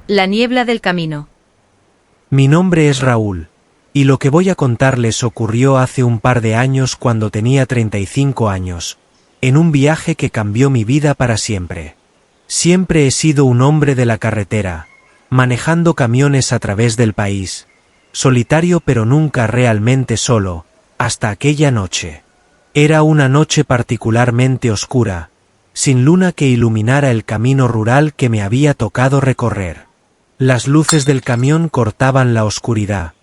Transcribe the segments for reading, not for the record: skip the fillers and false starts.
La niebla del camino. Mi nombre es Raúl, y lo que voy a contarles ocurrió hace un par de años cuando tenía 35 años, en un viaje que cambió mi vida para siempre. Siempre he sido un hombre de la carretera, manejando camiones a través del país, solitario pero nunca realmente solo, hasta aquella noche. Era una noche particularmente oscura, sin luna que iluminara el camino rural que me había tocado recorrer. Las luces del camión cortaban la oscuridad,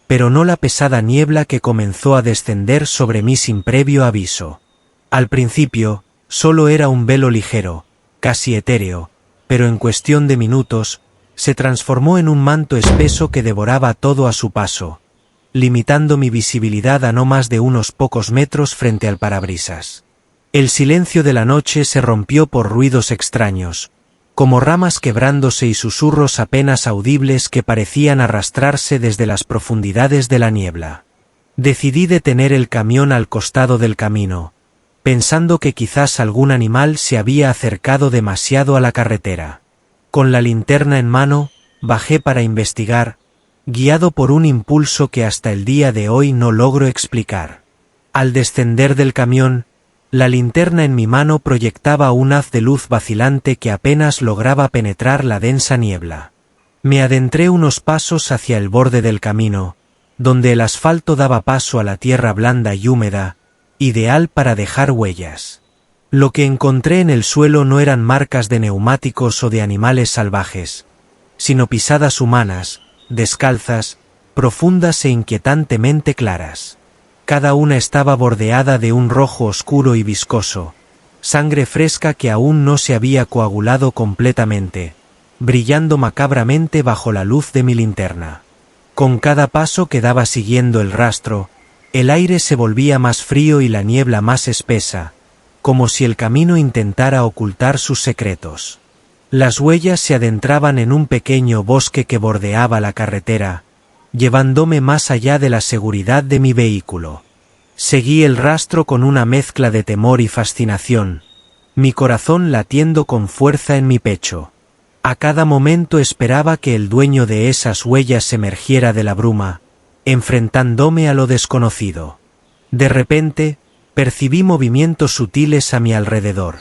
pero no la pesada niebla que comenzó a descender sobre mí sin previo aviso. Al principio, solo era un velo ligero, casi etéreo, pero en cuestión de minutos, se transformó en un manto espeso que devoraba todo a su paso, limitando mi visibilidad a no más de unos pocos metros frente al parabrisas. El silencio de la noche se rompió por ruidos extraños, como ramas quebrándose y susurros apenas audibles que parecían arrastrarse desde las profundidades de la niebla. Decidí detener el camión al costado del camino, pensando que quizás algún animal se había acercado demasiado a la carretera. Con la linterna en mano, bajé para investigar, guiado por un impulso que hasta el día de hoy no logro explicar. Al descender del camión, la linterna en mi mano proyectaba un haz de luz vacilante que apenas lograba penetrar la densa niebla. Me adentré unos pasos hacia el borde del camino, donde el asfalto daba paso a la tierra blanda y húmeda, ideal para dejar huellas. Lo que encontré en el suelo no eran marcas de neumáticos o de animales salvajes, sino pisadas humanas, descalzas, profundas e inquietantemente claras. Cada una estaba bordeada de un rojo oscuro y viscoso, sangre fresca que aún no se había coagulado completamente, brillando macabramente bajo la luz de mi linterna. Con cada paso que daba siguiendo el rastro, el aire se volvía más frío y la niebla más espesa, como si el camino intentara ocultar sus secretos. Las huellas se adentraban en un pequeño bosque que bordeaba la carretera, llevándome más allá de la seguridad de mi vehículo. Seguí el rastro con una mezcla de temor y fascinación, mi corazón latiendo con fuerza en mi pecho. A cada momento esperaba que el dueño de esas huellas emergiera de la bruma, enfrentándome a lo desconocido. De repente, percibí movimientos sutiles a mi alrededor,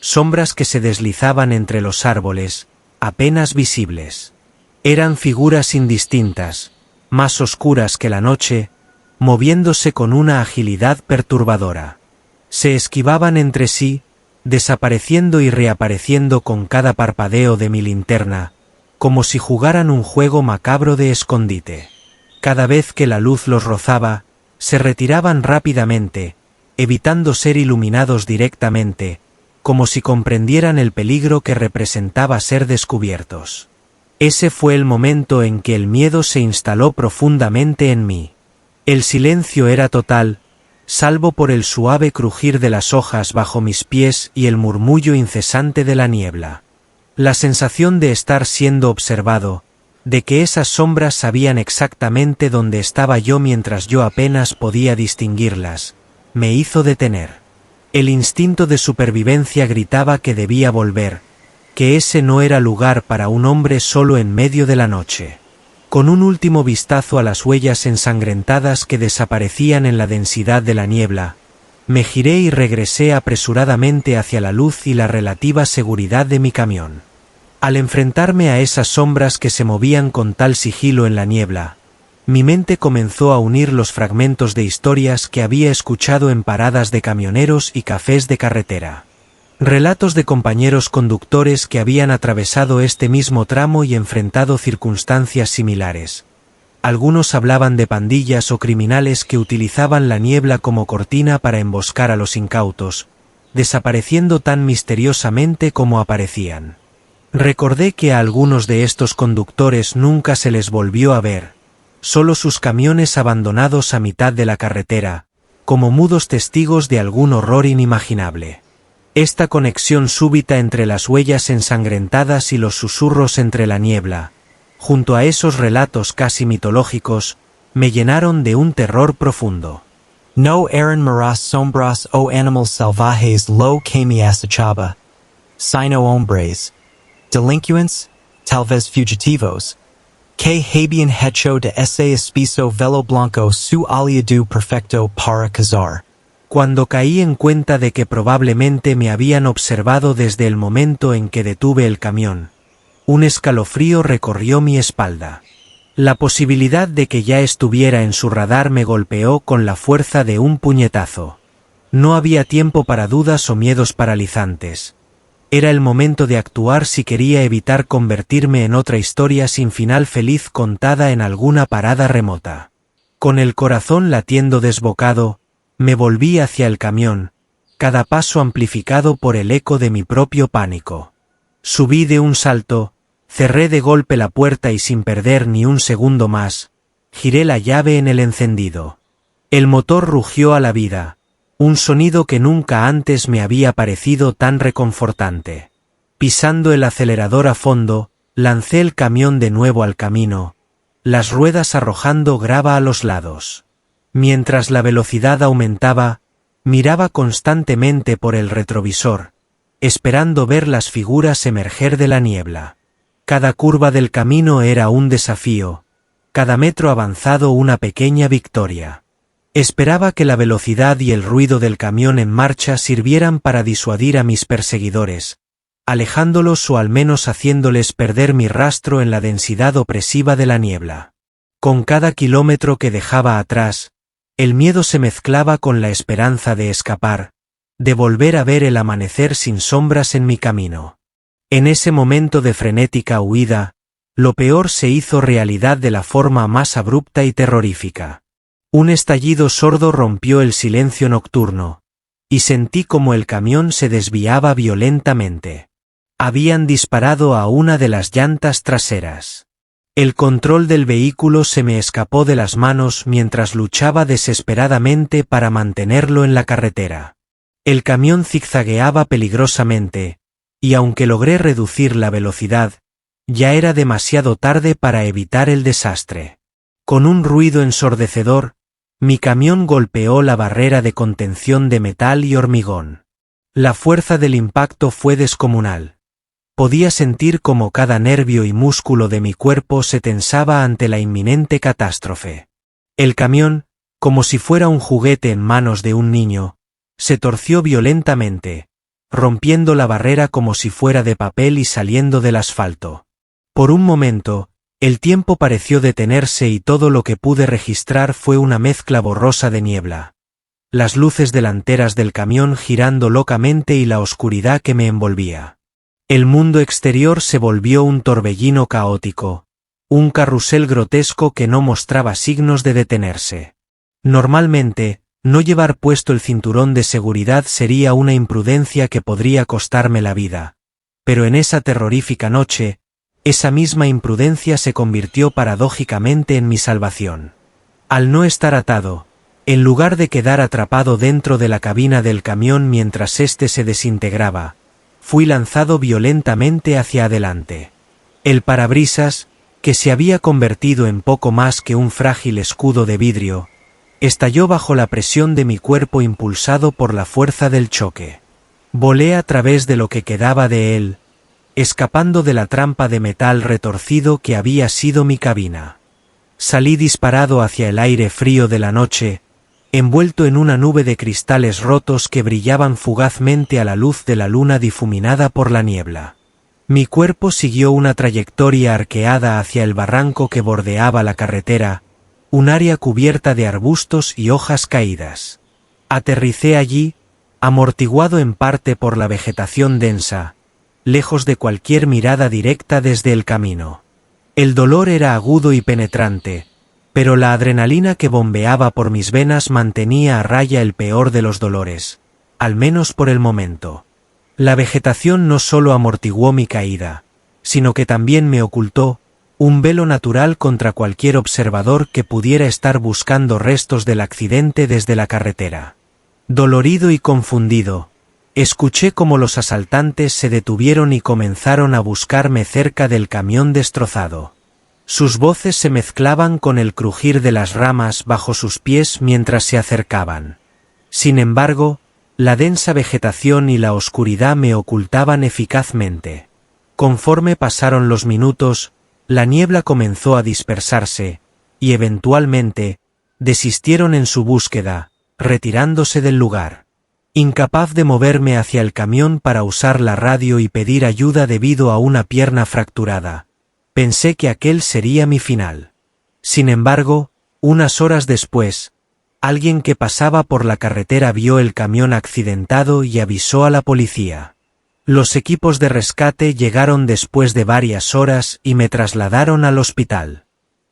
sombras que se deslizaban entre los árboles, apenas visibles. Eran figuras indistintas, más oscuras que la noche, moviéndose con una agilidad perturbadora. Se esquivaban entre sí, desapareciendo y reapareciendo con cada parpadeo de mi linterna, como si jugaran un juego macabro de escondite. Cada vez que la luz los rozaba, se retiraban rápidamente, evitando ser iluminados directamente, como si comprendieran el peligro que representaba ser descubiertos. Ese fue el momento en que el miedo se instaló profundamente en mí. El silencio era total, salvo por el suave crujir de las hojas bajo mis pies y el murmullo incesante de la niebla. La sensación de estar siendo observado, de que esas sombras sabían exactamente dónde estaba yo mientras yo apenas podía distinguirlas, me hizo detener. El instinto de supervivencia gritaba que debía volver, que ese no era lugar para un hombre solo en medio de la noche. Con un último vistazo a las huellas ensangrentadas que desaparecían en la densidad de la niebla, me giré y regresé apresuradamente hacia la luz y la relativa seguridad de mi camión. Al enfrentarme a esas sombras que se movían con tal sigilo en la niebla, mi mente comenzó a unir los fragmentos de historias que había escuchado en paradas de camioneros y cafés de carretera. Relatos de compañeros conductores que habían atravesado este mismo tramo y enfrentado circunstancias similares. Algunos hablaban de pandillas o criminales que utilizaban la niebla como cortina para emboscar a los incautos, desapareciendo tan misteriosamente como aparecían. Recordé que a algunos de estos conductores nunca se les volvió a ver, solo sus camiones abandonados a mitad de la carretera, como mudos testigos de algún horror inimaginable. Esta conexión súbita entre las huellas ensangrentadas y los susurros entre la niebla, junto a esos relatos casi mitológicos, me llenaron de un terror profundo. No eran maras sombras o animals salvajes lo que me acechaba, sino hombres, delincuentes, talvez fugitivos. Que habían hecho de ese espiso velo blanco su aliado perfecto para cazar. Cuando caí en cuenta de que probablemente me habían observado desde el momento en que detuve el camión, un escalofrío recorrió mi espalda. La posibilidad de que ya estuviera en su radar me golpeó con la fuerza de un puñetazo. No había tiempo para dudas o miedos paralizantes. Era el momento de actuar si quería evitar convertirme en otra historia sin final feliz contada en alguna parada remota. Con el corazón latiendo desbocado, me volví hacia el camión, cada paso amplificado por el eco de mi propio pánico. Subí de un salto, cerré de golpe la puerta y sin perder ni un segundo más, giré la llave en el encendido. El motor rugió a la vida, un sonido que nunca antes me había parecido tan reconfortante. Pisando el acelerador a fondo, lancé el camión de nuevo al camino, las ruedas arrojando grava a los lados. Mientras la velocidad aumentaba, miraba constantemente por el retrovisor, esperando ver las figuras emerger de la niebla. Cada curva del camino era un desafío, cada metro avanzado una pequeña victoria. Esperaba que la velocidad y el ruido del camión en marcha sirvieran para disuadir a mis perseguidores, alejándolos o al menos haciéndoles perder mi rastro en la densidad opresiva de la niebla. Con cada kilómetro que dejaba atrás, el miedo se mezclaba con la esperanza de escapar, de volver a ver el amanecer sin sombras en mi camino. En ese momento de frenética huida, lo peor se hizo realidad de la forma más abrupta y terrorífica. Un estallido sordo rompió el silencio nocturno, y sentí como el camión se desviaba violentamente. Habían disparado a una de las llantas traseras. El control del vehículo se me escapó de las manos mientras luchaba desesperadamente para mantenerlo en la carretera. El camión zigzagueaba peligrosamente, y aunque logré reducir la velocidad, ya era demasiado tarde para evitar el desastre. Con un ruido ensordecedor, mi camión golpeó la barrera de contención de metal y hormigón. La fuerza del impacto fue descomunal. Podía sentir cómo cada nervio y músculo de mi cuerpo se tensaba ante la inminente catástrofe. El camión, como si fuera un juguete en manos de un niño, se torció violentamente, rompiendo la barrera como si fuera de papel y saliendo del asfalto. Por un momento, el tiempo pareció detenerse y todo lo que pude registrar fue una mezcla borrosa de niebla, las luces delanteras del camión girando locamente y la oscuridad que me envolvía. El mundo exterior se volvió un torbellino caótico, un carrusel grotesco que no mostraba signos de detenerse. Normalmente, no llevar puesto el cinturón de seguridad sería una imprudencia que podría costarme la vida, pero en esa terrorífica noche, esa misma imprudencia se convirtió paradójicamente en mi salvación. Al no estar atado, en lugar de quedar atrapado dentro de la cabina del camión mientras éste se desintegraba, fui lanzado violentamente hacia adelante. El parabrisas, que se había convertido en poco más que un frágil escudo de vidrio, estalló bajo la presión de mi cuerpo impulsado por la fuerza del choque. Volé a través de lo que quedaba de él, escapando de la trampa de metal retorcido que había sido mi cabina. Salí disparado hacia el aire frío de la noche, envuelto en una nube de cristales rotos que brillaban fugazmente a la luz de la luna difuminada por la niebla. Mi cuerpo siguió una trayectoria arqueada hacia el barranco que bordeaba la carretera, un área cubierta de arbustos y hojas caídas. Aterricé allí, amortiguado en parte por la vegetación densa, lejos de cualquier mirada directa desde el camino. El dolor era agudo y penetrante, pero la adrenalina que bombeaba por mis venas mantenía a raya el peor de los dolores, al menos por el momento. La vegetación no solo amortiguó mi caída, sino que también me ocultó un velo natural contra cualquier observador que pudiera estar buscando restos del accidente desde la carretera. Dolorido y confundido, escuché cómo los asaltantes se detuvieron y comenzaron a buscarme cerca del camión destrozado. Sus voces se mezclaban con el crujir de las ramas bajo sus pies mientras se acercaban. Sin embargo, la densa vegetación y la oscuridad me ocultaban eficazmente. Conforme pasaron los minutos, la niebla comenzó a dispersarse, y eventualmente, desistieron en su búsqueda, retirándose del lugar. Incapaz de moverme hacia el camión para usar la radio y pedir ayuda debido a una pierna fracturada, pensé que aquel sería mi final. Sin embargo, unas horas después, alguien que pasaba por la carretera vio el camión accidentado y avisó a la policía. Los equipos de rescate llegaron después de varias horas y me trasladaron al hospital.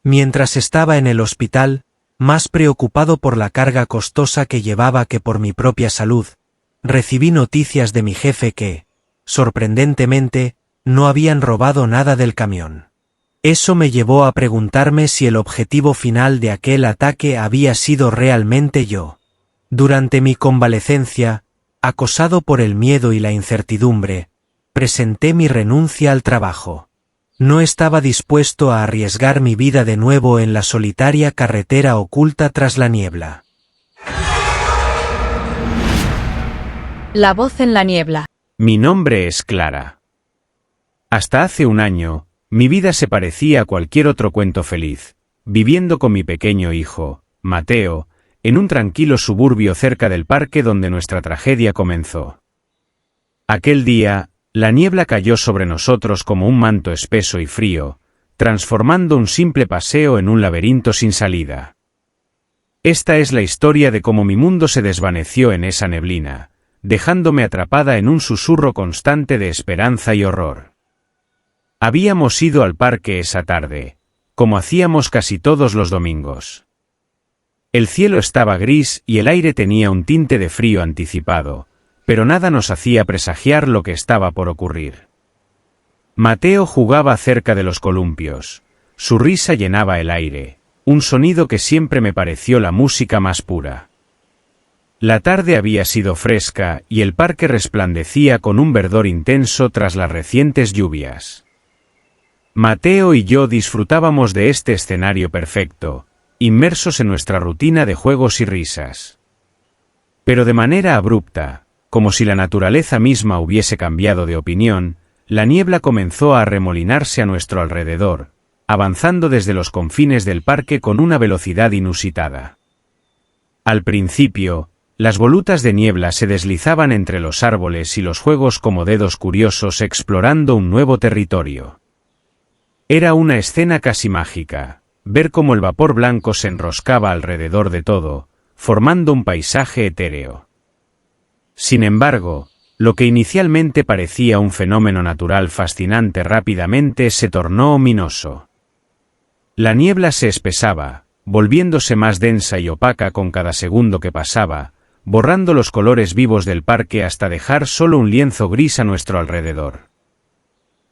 Mientras estaba en el hospital, más preocupado por la carga costosa que llevaba que por mi propia salud, recibí noticias de mi jefe que, sorprendentemente, no habían robado nada del camión. Eso me llevó a preguntarme si el objetivo final de aquel ataque había sido realmente yo. Durante mi convalecencia, acosado por el miedo y la incertidumbre, presenté mi renuncia al trabajo. No estaba dispuesto a arriesgar mi vida de nuevo en la solitaria carretera oculta tras la niebla. La voz en la niebla. Mi nombre es Clara. Hasta hace un año, mi vida se parecía a cualquier otro cuento feliz, viviendo con mi pequeño hijo, Mateo, en un tranquilo suburbio cerca del parque donde nuestra tragedia comenzó. Aquel día, la niebla cayó sobre nosotros como un manto espeso y frío, transformando un simple paseo en un laberinto sin salida. Esta es la historia de cómo mi mundo se desvaneció en esa neblina, dejándome atrapada en un susurro constante de esperanza y horror. Habíamos ido al parque esa tarde, como hacíamos casi todos los domingos. El cielo estaba gris y el aire tenía un tinte de frío anticipado, pero nada nos hacía presagiar lo que estaba por ocurrir. Mateo jugaba cerca de los columpios. Su risa llenaba el aire, un sonido que siempre me pareció la música más pura. La tarde había sido fresca y el parque resplandecía con un verdor intenso tras las recientes lluvias. Mateo y yo disfrutábamos de este escenario perfecto, inmersos en nuestra rutina de juegos y risas. Pero de manera abrupta, como si la naturaleza misma hubiese cambiado de opinión, la niebla comenzó a arremolinarse a nuestro alrededor, avanzando desde los confines del parque con una velocidad inusitada. Al principio, las volutas de niebla se deslizaban entre los árboles y los juegos como dedos curiosos explorando un nuevo territorio. Era una escena casi mágica, ver cómo el vapor blanco se enroscaba alrededor de todo, formando un paisaje etéreo. Sin embargo, lo que inicialmente parecía un fenómeno natural fascinante rápidamente se tornó ominoso. La niebla se espesaba, volviéndose más densa y opaca con cada segundo que pasaba, borrando los colores vivos del parque hasta dejar solo un lienzo gris a nuestro alrededor.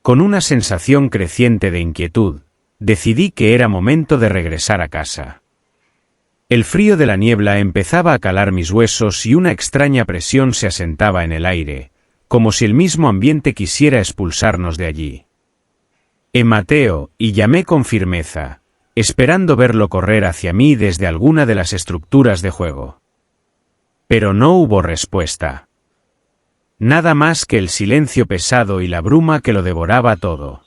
Con una sensación creciente de inquietud, decidí que era momento de regresar a casa. El frío de la niebla empezaba a calar mis huesos y una extraña presión se asentaba en el aire, como si el mismo ambiente quisiera expulsarnos de allí. Mateo, y llamé con firmeza, esperando verlo correr hacia mí desde alguna de las estructuras de juego. Pero no hubo respuesta. Nada más que el silencio pesado y la bruma que lo devoraba todo.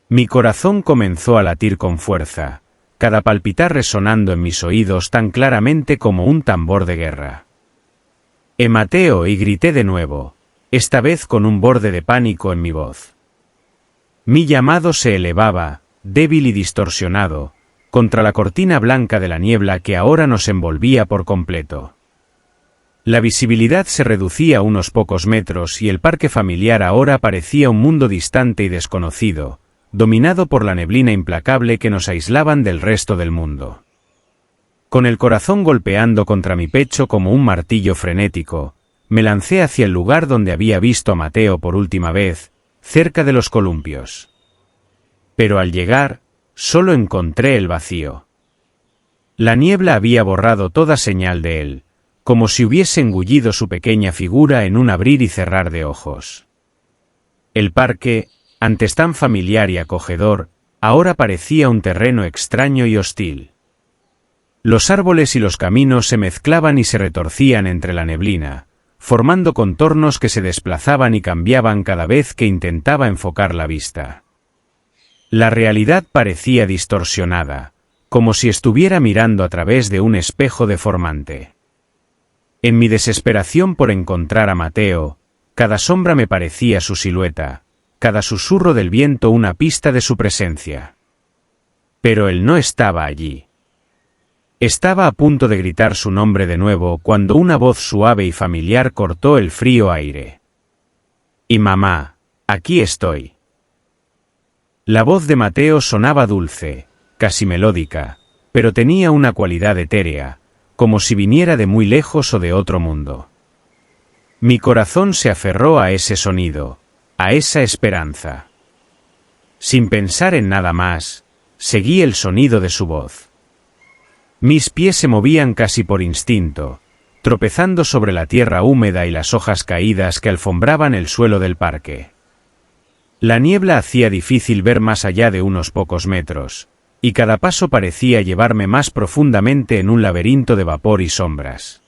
Mi corazón comenzó a latir con fuerza, cada palpitar resonando en mis oídos tan claramente como un tambor de guerra. Mateo, y grité de nuevo, esta vez con un borde de pánico en mi voz. Mi llamado se elevaba, débil y distorsionado, contra la cortina blanca de la niebla que ahora nos envolvía por completo. La visibilidad se reducía a unos pocos metros y el parque familiar ahora parecía un mundo distante y desconocido, dominado por la neblina implacable que nos aislaban del resto del mundo. Con el corazón golpeando contra mi pecho como un martillo frenético, me lancé hacia el lugar donde había visto a Mateo por última vez, cerca de los columpios. Pero al llegar, solo encontré el vacío. La niebla había borrado toda señal de él, como si hubiese engullido su pequeña figura en un abrir y cerrar de ojos. El parque, antes tan familiar y acogedor, ahora parecía un terreno extraño y hostil. Los árboles y los caminos se mezclaban y se retorcían entre la neblina, formando contornos que se desplazaban y cambiaban cada vez que intentaba enfocar la vista. La realidad parecía distorsionada, como si estuviera mirando a través de un espejo deformante. En mi desesperación por encontrar a Mateo, cada sombra me parecía su silueta, cada susurro del viento una pista de su presencia. Pero él no estaba allí. Estaba a punto de gritar su nombre de nuevo cuando una voz suave y familiar cortó el frío aire. «Y mamá, aquí estoy». La voz de Mateo sonaba dulce, casi melódica, pero tenía una cualidad etérea, como si viniera de muy lejos o de otro mundo. Mi corazón se aferró a ese sonido, a esa esperanza. Sin pensar en nada más, seguí el sonido de su voz. Mis pies se movían casi por instinto, tropezando sobre la tierra húmeda y las hojas caídas que alfombraban el suelo del parque. La niebla hacía difícil ver más allá de unos pocos metros, y cada paso parecía llevarme más profundamente en un laberinto de vapor y sombras.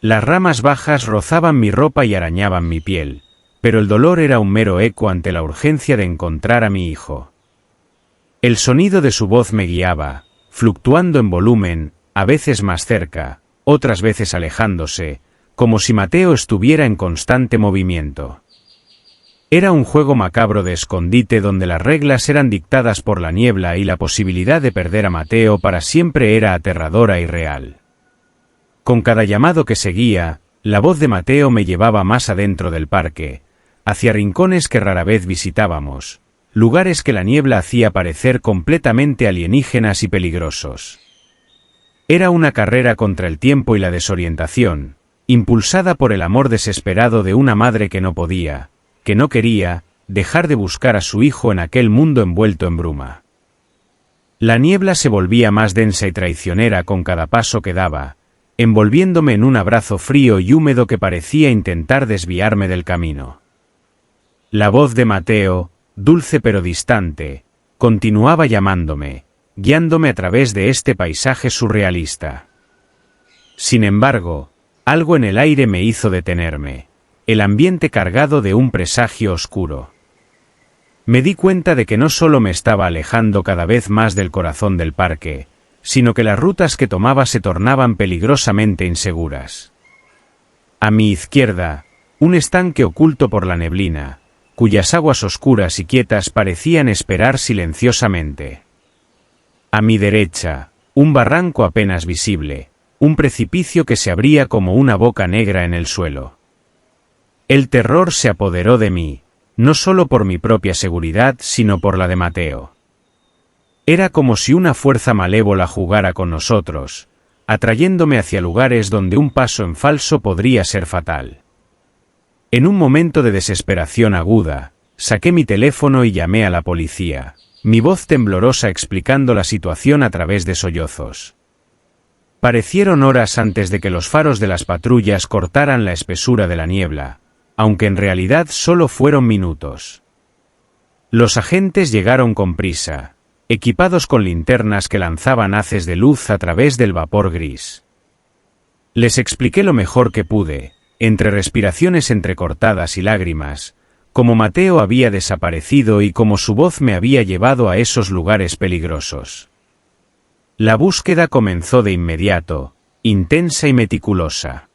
Las ramas bajas rozaban mi ropa y arañaban mi piel, pero el dolor era un mero eco ante la urgencia de encontrar a mi hijo. El sonido de su voz me guiaba, fluctuando en volumen, a veces más cerca, otras veces alejándose, como si Mateo estuviera en constante movimiento. Era un juego macabro de escondite donde las reglas eran dictadas por la niebla y la posibilidad de perder a Mateo para siempre era aterradora y real. Con cada llamado que seguía, la voz de Mateo me llevaba más adentro del parque, hacia rincones que rara vez visitábamos, lugares que la niebla hacía parecer completamente alienígenas y peligrosos. Era una carrera contra el tiempo y la desorientación, impulsada por el amor desesperado de una madre que no podía, que no quería, dejar de buscar a su hijo en aquel mundo envuelto en bruma. La niebla se volvía más densa y traicionera con cada paso que daba, envolviéndome en un abrazo frío y húmedo que parecía intentar desviarme del camino. La voz de Mateo, dulce pero distante, continuaba llamándome, guiándome a través de este paisaje surrealista. Sin embargo, algo en el aire me hizo detenerme, el ambiente cargado de un presagio oscuro. Me di cuenta de que no solo me estaba alejando cada vez más del corazón del parque, sino que las rutas que tomaba se tornaban peligrosamente inseguras. A mi izquierda, un estanque oculto por la neblina, cuyas aguas oscuras y quietas parecían esperar silenciosamente. A mi derecha, un barranco apenas visible, un precipicio que se abría como una boca negra en el suelo. El terror se apoderó de mí, no solo por mi propia seguridad, sino por la de Mateo. Era como si una fuerza malévola jugara con nosotros, atrayéndome hacia lugares donde un paso en falso podría ser fatal. En un momento de desesperación aguda, saqué mi teléfono y llamé a la policía, mi voz temblorosa explicando la situación a través de sollozos. Parecieron horas antes de que los faros de las patrullas cortaran la espesura de la niebla, aunque en realidad solo fueron minutos. Los agentes llegaron con prisa, equipados con linternas que lanzaban haces de luz a través del vapor gris. Les expliqué lo mejor que pude, entre respiraciones entrecortadas y lágrimas, cómo Mateo había desaparecido y cómo su voz me había llevado a esos lugares peligrosos. La búsqueda comenzó de inmediato, intensa y meticulosa.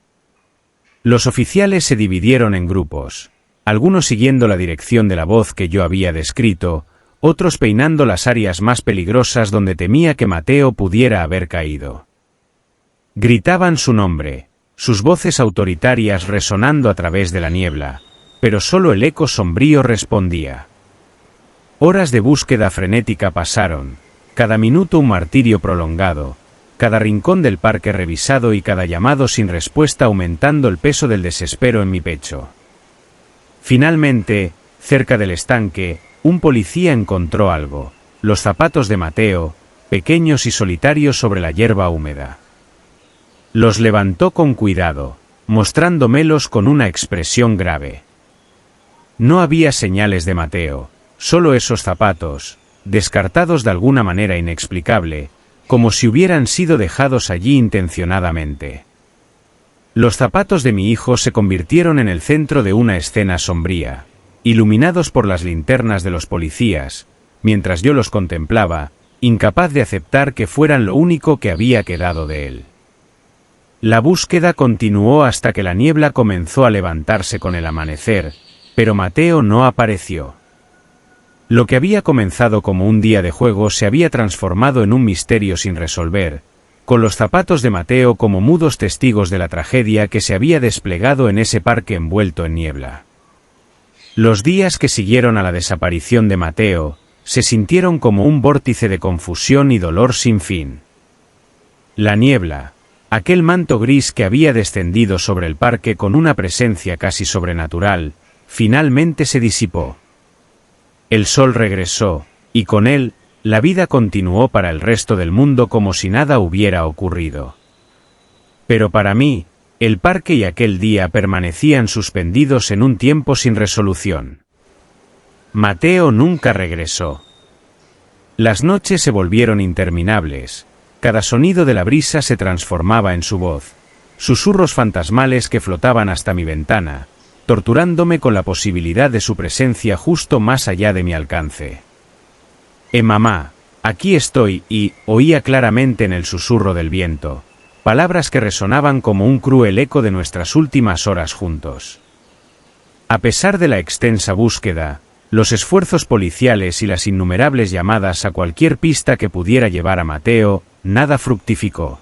Los oficiales se dividieron en grupos, algunos siguiendo la dirección de la voz que yo había descrito, otros peinando las áreas más peligrosas donde temía que Mateo pudiera haber caído. Gritaban su nombre, sus voces autoritarias resonando a través de la niebla, pero solo el eco sombrío respondía. Horas de búsqueda frenética pasaron, cada minuto un martirio prolongado, cada rincón del parque revisado y cada llamado sin respuesta aumentando el peso del desespero en mi pecho. Finalmente, cerca del estanque, un policía encontró algo, los zapatos de Mateo, pequeños y solitarios sobre la hierba húmeda. Los levantó con cuidado, mostrándomelos con una expresión grave. No había señales de Mateo, solo esos zapatos, descartados de alguna manera inexplicable, como si hubieran sido dejados allí intencionadamente. Los zapatos de mi hijo se convirtieron en el centro de una escena sombría, iluminados por las linternas de los policías, mientras yo los contemplaba, incapaz de aceptar que fueran lo único que había quedado de él. La búsqueda continuó hasta que la niebla comenzó a levantarse con el amanecer, pero Mateo no apareció. Lo que había comenzado como un día de juego se había transformado en un misterio sin resolver, con los zapatos de Mateo como mudos testigos de la tragedia que se había desplegado en ese parque envuelto en niebla. Los días que siguieron a la desaparición de Mateo se sintieron como un vórtice de confusión y dolor sin fin. La niebla, aquel manto gris que había descendido sobre el parque con una presencia casi sobrenatural, finalmente se disipó. El sol regresó, y con él, la vida continuó para el resto del mundo como si nada hubiera ocurrido. Pero para mí, el parque y aquel día permanecían suspendidos en un tiempo sin resolución. Mateo nunca regresó. Las noches se volvieron interminables, cada sonido de la brisa se transformaba en su voz, susurros fantasmales que flotaban hasta mi ventana, torturándome con la posibilidad de su presencia justo más allá de mi alcance. Mamá, aquí estoy, y oía claramente en el susurro del viento, palabras que resonaban como un cruel eco de nuestras últimas horas juntos. A pesar de la extensa búsqueda, los esfuerzos policiales y las innumerables llamadas a cualquier pista que pudiera llevar a Mateo, nada fructificó.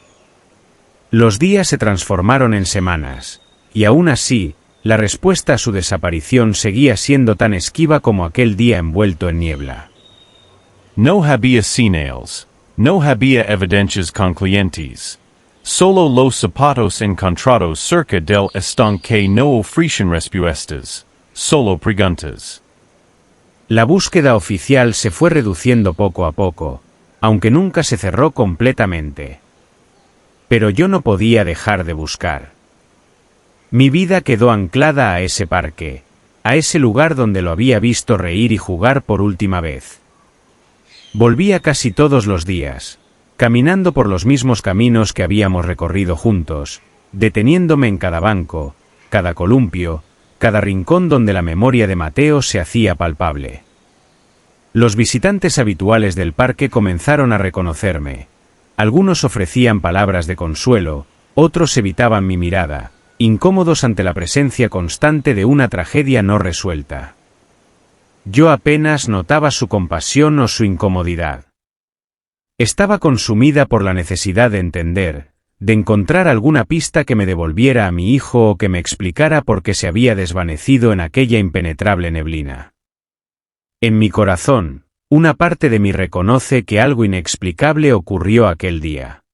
Los días se transformaron en semanas, y aún así, la respuesta a su desaparición seguía siendo tan esquiva como aquel día envuelto en niebla. No había señales, no había evidencias concluyentes. Solo los zapatos encontrados cerca del estanque no ofrecen respuestas, solo preguntas. La búsqueda oficial se fue reduciendo poco a poco, aunque nunca se cerró completamente. Pero yo no podía dejar de buscar. Mi vida quedó anclada a ese parque, a ese lugar donde lo había visto reír y jugar por última vez. Volvía casi todos los días, caminando por los mismos caminos que habíamos recorrido juntos, deteniéndome en cada banco, cada columpio, cada rincón donde la memoria de Mateo se hacía palpable. Los visitantes habituales del parque comenzaron a reconocerme. Algunos ofrecían palabras de consuelo, otros evitaban mi mirada, incómodos ante la presencia constante de una tragedia no resuelta. Yo apenas notaba su compasión o su incomodidad. Estaba consumida por la necesidad de entender, de encontrar alguna pista que me devolviera a mi hijo o que me explicara por qué se había desvanecido en aquella impenetrable neblina. En mi corazón, una parte de mí reconoce que algo inexplicable ocurrió aquel día.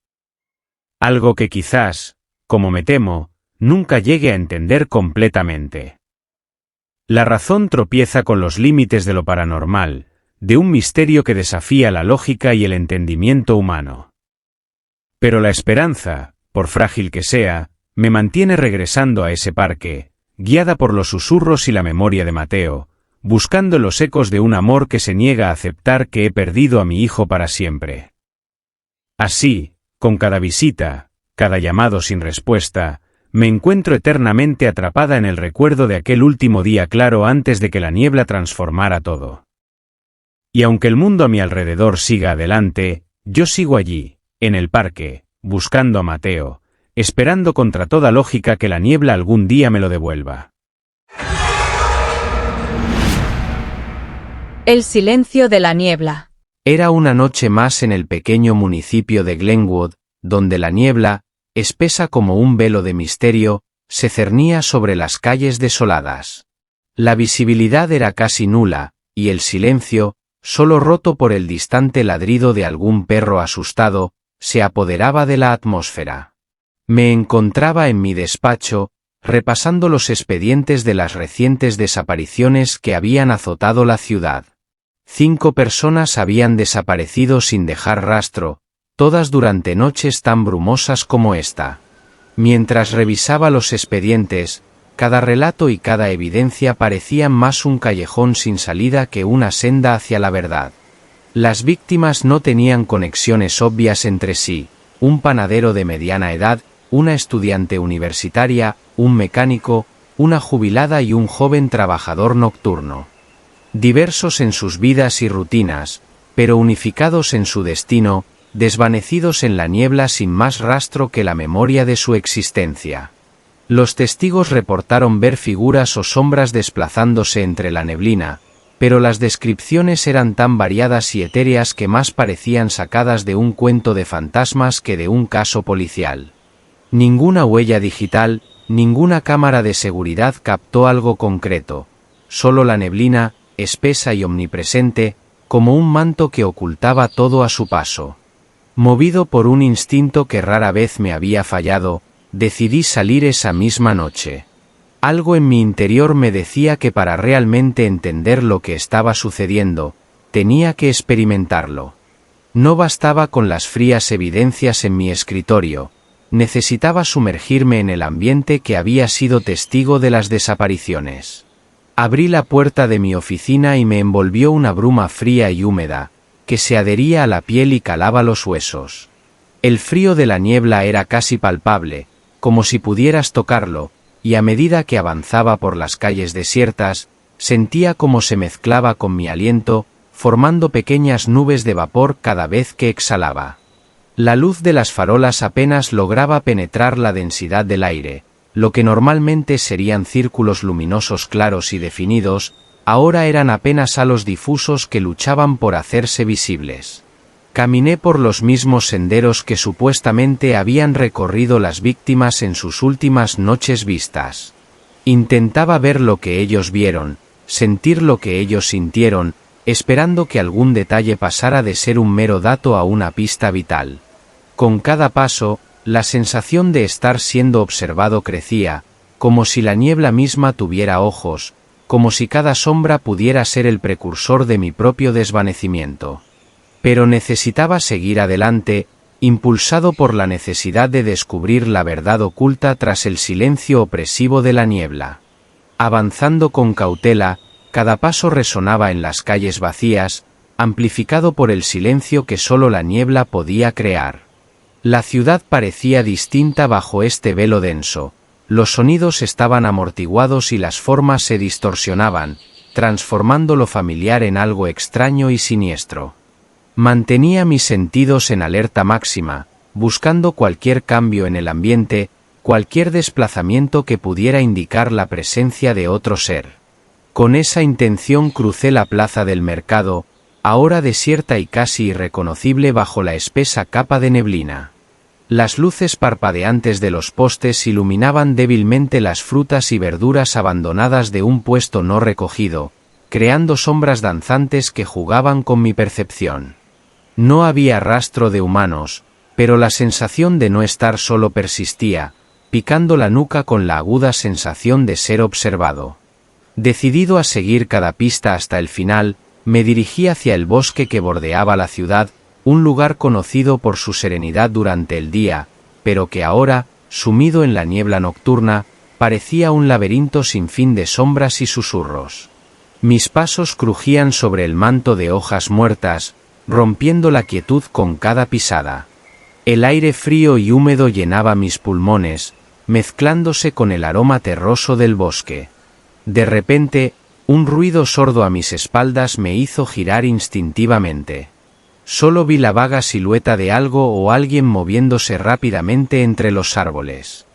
Algo que quizás, como me temo, nunca llegue a entender completamente. La razón tropieza con los límites de lo paranormal, de un misterio que desafía la lógica y el entendimiento humano. Pero la esperanza, por frágil que sea, me mantiene regresando a ese parque, guiada por los susurros y la memoria de Mateo, buscando los ecos de un amor que se niega a aceptar que he perdido a mi hijo para siempre. Así, con cada visita, cada llamado sin respuesta, me encuentro eternamente atrapada en el recuerdo de aquel último día claro antes de que la niebla transformara todo. Y aunque el mundo a mi alrededor siga adelante, yo sigo allí, en el parque, buscando a Mateo, esperando contra toda lógica que la niebla algún día me lo devuelva. El silencio de la niebla. Era una noche más en el pequeño municipio de Glenwood, donde la niebla, espesa como un velo de misterio, se cernía sobre las calles desoladas. La visibilidad era casi nula, y el silencio, solo roto por el distante ladrido de algún perro asustado, se apoderaba de la atmósfera. Me encontraba en mi despacho, repasando los expedientes de las recientes desapariciones que habían azotado la ciudad. 5 personas habían desaparecido sin dejar rastro, todas durante noches tan brumosas como esta. Mientras revisaba los expedientes, cada relato y cada evidencia parecían más un callejón sin salida que una senda hacia la verdad. Las víctimas no tenían conexiones obvias entre sí. Un panadero de mediana edad, una estudiante universitaria, un mecánico, una jubilada y un joven trabajador nocturno. Diversos en sus vidas y rutinas, pero unificados en su destino, desvanecidos en la niebla sin más rastro que la memoria de su existencia. Los testigos reportaron ver figuras o sombras desplazándose entre la neblina, pero las descripciones eran tan variadas y etéreas que más parecían sacadas de un cuento de fantasmas que de un caso policial. Ninguna huella digital, ninguna cámara de seguridad captó algo concreto, solo la neblina, espesa y omnipresente, como un manto que ocultaba todo a su paso. Movido por un instinto que rara vez me había fallado, decidí salir esa misma noche. Algo en mi interior me decía que para realmente entender lo que estaba sucediendo, tenía que experimentarlo. No bastaba con las frías evidencias en mi escritorio, necesitaba sumergirme en el ambiente que había sido testigo de las desapariciones. Abrí la puerta de mi oficina y me envolvió una bruma fría y húmeda, que se adhería a la piel y calaba los huesos. El frío de la niebla era casi palpable, como si pudieras tocarlo, y a medida que avanzaba por las calles desiertas, sentía cómo se mezclaba con mi aliento, formando pequeñas nubes de vapor cada vez que exhalaba. La luz de las farolas apenas lograba penetrar la densidad del aire, lo que normalmente serían círculos luminosos claros y definidos, ahora eran apenas halos difusos que luchaban por hacerse visibles. Caminé por los mismos senderos que supuestamente habían recorrido las víctimas en sus últimas noches vistas. Intentaba ver lo que ellos vieron, sentir lo que ellos sintieron, esperando que algún detalle pasara de ser un mero dato a una pista vital. Con cada paso, la sensación de estar siendo observado crecía, como si la niebla misma tuviera ojos, como si cada sombra pudiera ser el precursor de mi propio desvanecimiento. Pero necesitaba seguir adelante, impulsado por la necesidad de descubrir la verdad oculta tras el silencio opresivo de la niebla. Avanzando con cautela, cada paso resonaba en las calles vacías, amplificado por el silencio que solo la niebla podía crear. La ciudad parecía distinta bajo este velo denso, los sonidos estaban amortiguados y las formas se distorsionaban, transformando lo familiar en algo extraño y siniestro. Mantenía mis sentidos en alerta máxima, buscando cualquier cambio en el ambiente, cualquier desplazamiento que pudiera indicar la presencia de otro ser. Con esa intención crucé la plaza del mercado, ahora desierta y casi irreconocible bajo la espesa capa de neblina. Las luces parpadeantes de los postes iluminaban débilmente las frutas y verduras abandonadas de un puesto no recogido, creando sombras danzantes que jugaban con mi percepción. No había rastro de humanos, pero la sensación de no estar solo persistía, picando la nuca con la aguda sensación de ser observado. Decidido a seguir cada pista hasta el final, me dirigí hacia el bosque que bordeaba la ciudad, un lugar conocido por su serenidad durante el día, pero que ahora, sumido en la niebla nocturna, parecía un laberinto sin fin de sombras y susurros. Mis pasos crujían sobre el manto de hojas muertas, rompiendo la quietud con cada pisada. El aire frío y húmedo llenaba mis pulmones, mezclándose con el aroma terroso del bosque. De repente, un ruido sordo a mis espaldas me hizo girar instintivamente. Solo vi la vaga silueta de algo o alguien moviéndose rápidamente entre los árboles.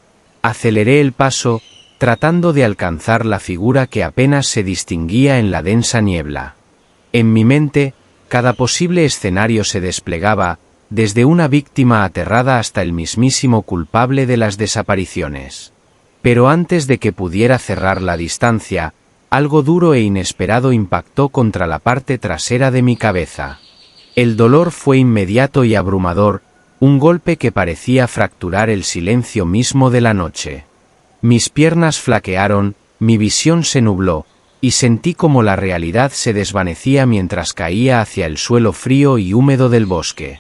Aceleré el paso, tratando de alcanzar la figura que apenas se distinguía en la densa niebla. En mi mente, cada posible escenario se desplegaba, desde una víctima aterrada hasta el mismísimo culpable de las desapariciones. Pero antes de que pudiera cerrar la distancia, algo duro e inesperado impactó contra la parte trasera de mi cabeza. El dolor fue inmediato y abrumador, un golpe que parecía fracturar el silencio mismo de la noche. Mis piernas flaquearon, mi visión se nubló, y sentí como la realidad se desvanecía mientras caía hacia el suelo frío y húmedo del bosque.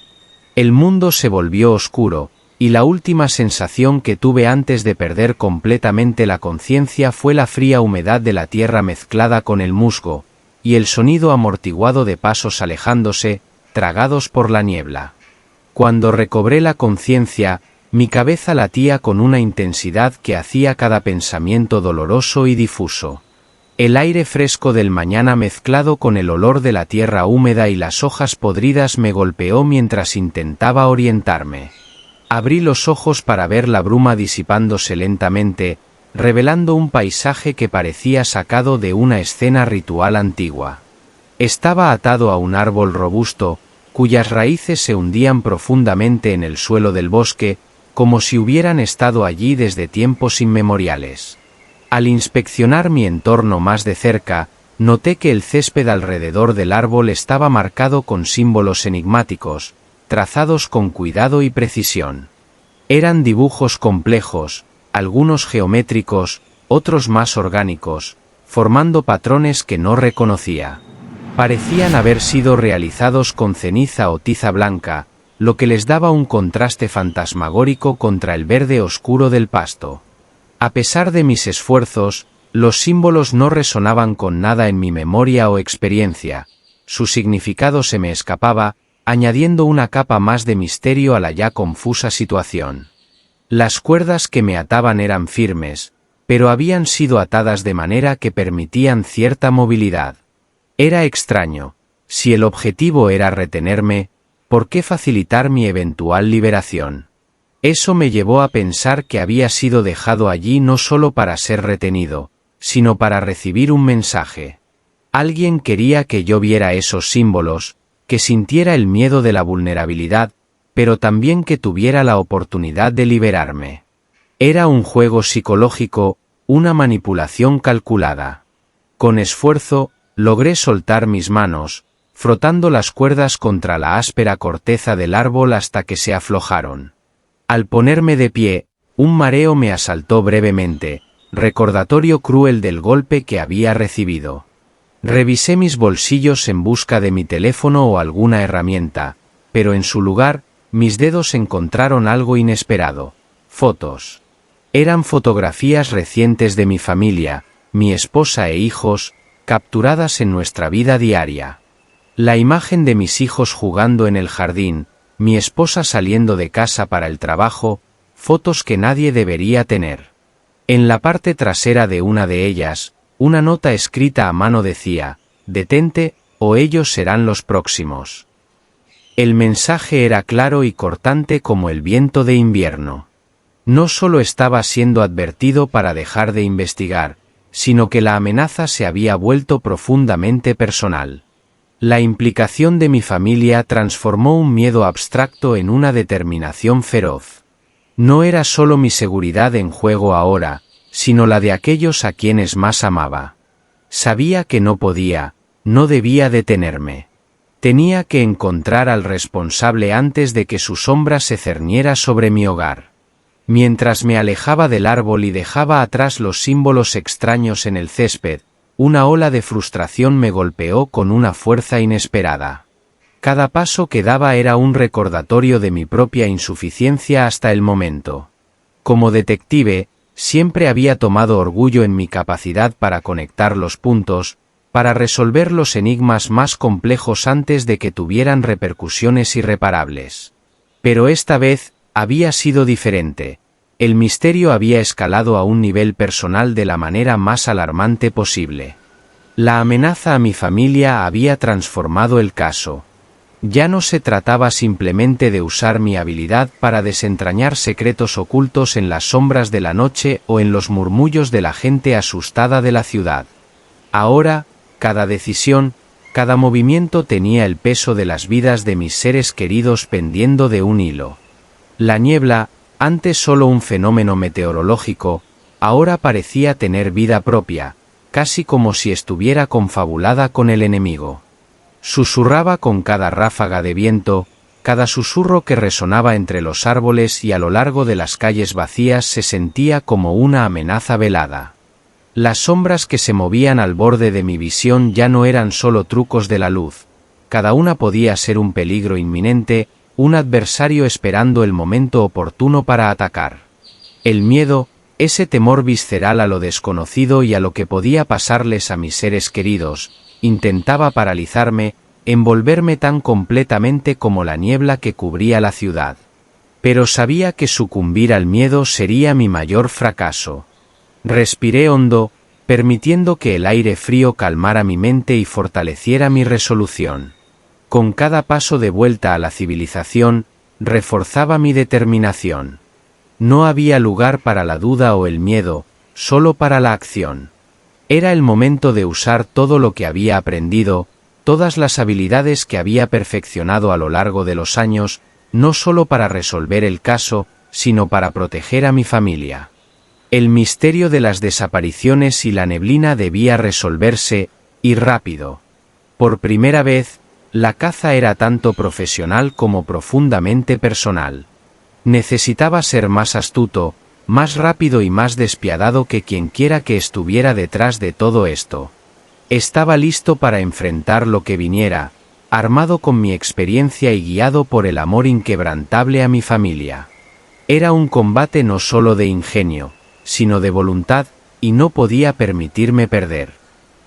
El mundo se volvió oscuro, y la última sensación que tuve antes de perder completamente la conciencia fue la fría humedad de la tierra mezclada con el musgo, y el sonido amortiguado de pasos alejándose, tragados por la niebla. Cuando recobré la conciencia, Mi cabeza latía con una intensidad que hacía cada pensamiento doloroso y difuso. El aire fresco del mañana mezclado con el olor de la tierra húmeda y las hojas podridas me golpeó mientras intentaba orientarme. Abrí los ojos para ver la bruma disipándose lentamente, revelando un paisaje que parecía sacado de una escena ritual antigua. Estaba atado a un árbol robusto, cuyas raíces se hundían profundamente en el suelo del bosque, como si hubieran estado allí desde tiempos inmemoriales. Al inspeccionar mi entorno más de cerca, noté que el césped alrededor del árbol estaba marcado con símbolos enigmáticos, trazados con cuidado y precisión. Eran dibujos complejos, algunos geométricos, otros más orgánicos, formando patrones que no reconocía. Parecían haber sido realizados con ceniza o tiza blanca, lo que les daba un contraste fantasmagórico contra el verde oscuro del pasto. A pesar de mis esfuerzos, los símbolos no resonaban con nada en mi memoria o experiencia. Su significado se me escapaba, añadiendo una capa más de misterio a la ya confusa situación. Las cuerdas que me ataban eran firmes, pero habían sido atadas de manera que permitían cierta movilidad. Era extraño. Si el objetivo era retenerme, ¿por qué facilitar mi eventual liberación? Eso me llevó a pensar que había sido dejado allí no solo para ser retenido, sino para recibir un mensaje. Alguien quería que yo viera esos símbolos, que sintiera el miedo de la vulnerabilidad, pero también que tuviera la oportunidad de liberarme. Era un juego psicológico, una manipulación calculada. Con esfuerzo, logré soltar mis manos, frotando las cuerdas contra la áspera corteza del árbol hasta que se aflojaron. Al ponerme de pie, un mareo me asaltó brevemente, recordatorio cruel del golpe que había recibido. Revisé mis bolsillos en busca de mi teléfono o alguna herramienta, pero en su lugar, mis dedos encontraron algo inesperado: fotos. Eran fotografías recientes de mi familia, mi esposa e hijos, capturadas en nuestra vida diaria. La imagen de mis hijos jugando en el jardín, mi esposa saliendo de casa para el trabajo, fotos que nadie debería tener. En la parte trasera de una de ellas, una nota escrita a mano decía: «Detente, o ellos serán los próximos». El mensaje era claro y cortante como el viento de invierno. No solo estaba siendo advertido para dejar de investigar, sino que la amenaza se había vuelto profundamente personal. La implicación de mi familia transformó un miedo abstracto en una determinación feroz. No era solo mi seguridad en juego ahora, sino la de aquellos a quienes más amaba. Sabía que no podía, no debía detenerme. Tenía que encontrar al responsable antes de que su sombra se cerniera sobre mi hogar. Mientras me alejaba del árbol y dejaba atrás los símbolos extraños en el césped, una ola de frustración me golpeó con una fuerza inesperada. Cada paso que daba era un recordatorio de mi propia insuficiencia hasta el momento. Como detective, siempre había tomado orgullo en mi capacidad para conectar los puntos, para resolver los enigmas más complejos antes de que tuvieran repercusiones irreparables. Pero esta vez, había sido diferente. El misterio había escalado a un nivel personal de la manera más alarmante posible. La amenaza a mi familia había transformado el caso. Ya no se trataba simplemente de usar mi habilidad para desentrañar secretos ocultos en las sombras de la noche o en los murmullos de la gente asustada de la ciudad. Ahora, cada decisión, cada movimiento tenía el peso de las vidas de mis seres queridos pendiendo de un hilo. La niebla, antes solo un fenómeno meteorológico, ahora parecía tener vida propia, casi como si estuviera confabulada con el enemigo. Susurraba con cada ráfaga de viento, cada susurro que resonaba entre los árboles y a lo largo de las calles vacías se sentía como una amenaza velada. Las sombras que se movían al borde de mi visión ya no eran solo trucos de la luz, cada una podía ser un peligro inminente, un adversario esperando el momento oportuno para atacar. El miedo, ese temor visceral a lo desconocido y a lo que podía pasarles a mis seres queridos, intentaba paralizarme, envolverme tan completamente como la niebla que cubría la ciudad. pero sabía que sucumbir al miedo sería mi mayor fracaso. Respiré hondo, permitiendo que el aire frío calmara mi mente y fortaleciera mi resolución. Con cada paso de vuelta a la civilización, reforzaba mi determinación. No había lugar para la duda o el miedo, solo para la acción. Era el momento de usar todo lo que había aprendido, todas las habilidades que había perfeccionado a lo largo de los años, no solo para resolver el caso, sino para proteger a mi familia. El misterio de las desapariciones y la neblina debía resolverse, y rápido. Por primera vez, la caza era tanto profesional como profundamente personal. Necesitaba ser más astuto, más rápido y más despiadado que quienquiera que estuviera detrás de todo esto. Estaba listo para enfrentar lo que viniera, armado con mi experiencia y guiado por el amor inquebrantable a mi familia. Era un combate no solo de ingenio, sino de voluntad, y no podía permitirme perder.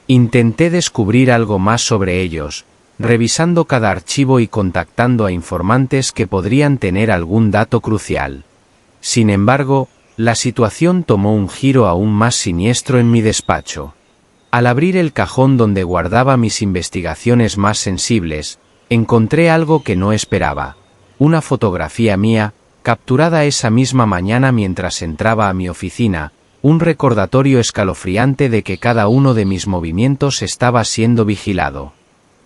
Intenté descubrir algo más sobre ellos, revisando cada archivo y contactando a informantes que podrían tener algún dato crucial. Sin embargo, la situación tomó un giro aún más siniestro en mi despacho. Al abrir el cajón donde guardaba mis investigaciones más sensibles, encontré algo que no esperaba: una fotografía mía, capturada esa misma mañana mientras entraba a mi oficina, un recordatorio escalofriante de que cada uno de mis movimientos estaba siendo vigilado.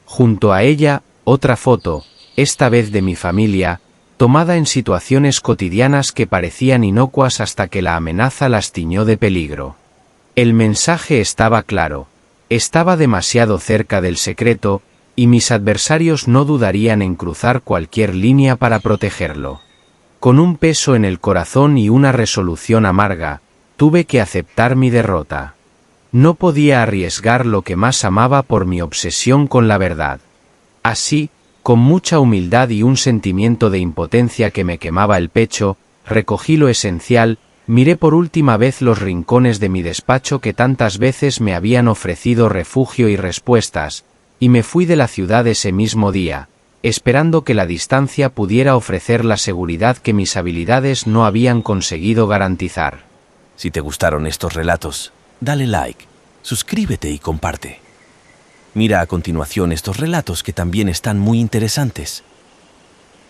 Junto a ella, otra foto, esta vez de mi familia, tomada en situaciones cotidianas que parecían inocuas hasta que la amenaza las tiñó de peligro. El mensaje estaba claro: estaba demasiado cerca del secreto, y mis adversarios no dudarían en cruzar cualquier línea para protegerlo. Con un peso en el corazón y una resolución amarga, tuve que aceptar mi derrota. No podía arriesgar lo que más amaba por mi obsesión con la verdad. Así, con mucha humildad y un sentimiento de impotencia que me quemaba el pecho, recogí lo esencial, miré por última vez los rincones de mi despacho que tantas veces me habían ofrecido refugio y respuestas, y me fui de la ciudad ese mismo día, esperando que la distancia pudiera ofrecer la seguridad que mis habilidades no habían conseguido garantizar. Si te gustaron estos relatos, dale like, suscríbete y comparte. Mira a continuación estos relatos que también están muy interesantes.